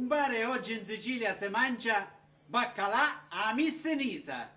Compare, oggi in Sicilia si mangia baccalà a missenisa.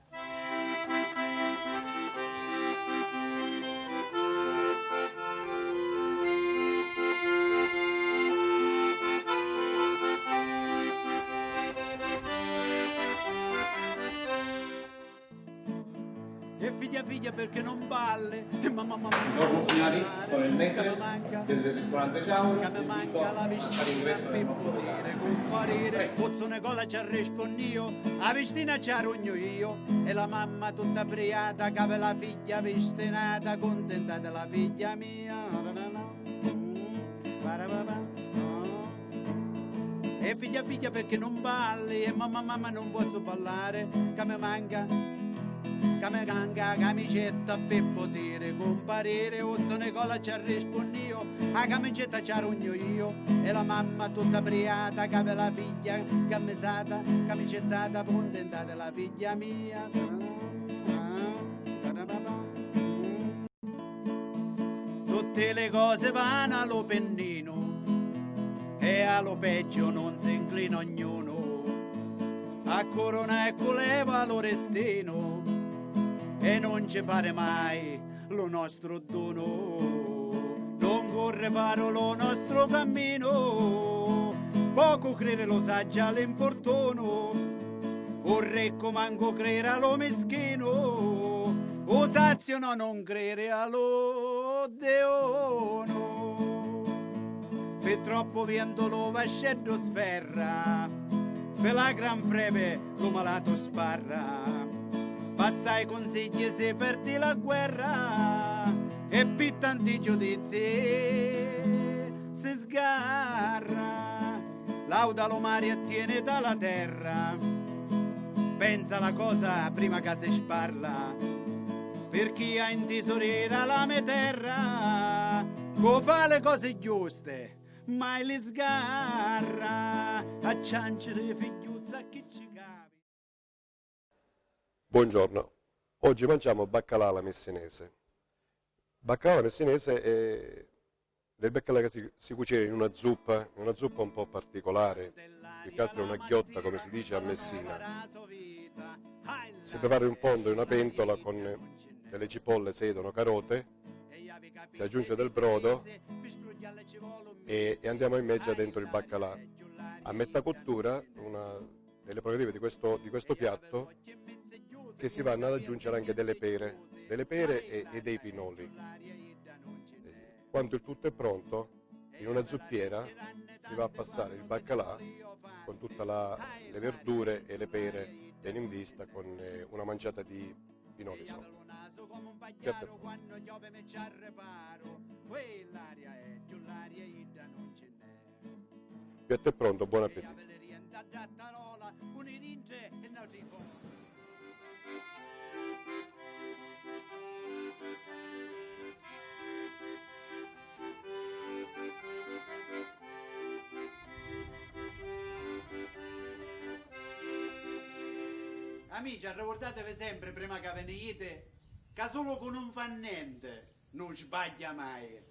E figlia perché non balle? Buongiorno signori, sono il maître del ristorante Ciao, Che mi manca la vestina per poter comparire. Pozzo cola ci rispondo io, la vestina ci arugno io. E la mamma tutta priata, che aveva la figlia vestinata, contenta della figlia mia. E figlia perché non balli? E mamma non posso ballare, che mi manca camicetta per poter comparire. Ozzo Nicola ci rispondo io, la camicetta ci arugno io. E la mamma tutta priata, che aveva la figlia camisata, camicettata, contentata la figlia mia. Tutte le cose vanno allo pennino e allo peggio non si inclina ognuno. A corona e coleva lo restino e non ci pare mai lo nostro dono. Non corre paro lo nostro cammino, poco crede lo sa già l'importono. O recco manco crede allo meschino, o sazio no non crede allo deono. Per troppo vento lo vascello sferra, per la gran freve lo malato sparra. Passa i consigli se perdi la guerra e per tanti giudizi si sgarra. Lauda lo mare e tiene dalla terra, pensa la cosa prima che si sparla. Per chi ha in tesorera la mia terra, co fa le cose giuste, mai le sgarra. A ciancere figliuzza chi ci cavi. Buongiorno, oggi mangiamo baccalà alla messinese. Baccalà alla messinese è del baccalà che si cucina in una zuppa un po' particolare, più che altro è una ghiotta come si dice a Messina. Si prepara in fondo in una pentola con delle cipolle, sedano, carote, si aggiunge del brodo e andiamo a immergere dentro il baccalà. A metà cottura, una delle prerogative di questo piatto, che si vanno ad aggiungere anche delle pere e dei pinoli. Quando il tutto è pronto, in una zuppiera si va a passare il baccalà con tutte le verdure e le pere bene in vista, con una manciata di pinoli sopra. Piatto è pronto. Piatto è pronto, buon appetito. Amici, ricordatevi sempre prima che venite che solo con un fa niente non sbaglia mai.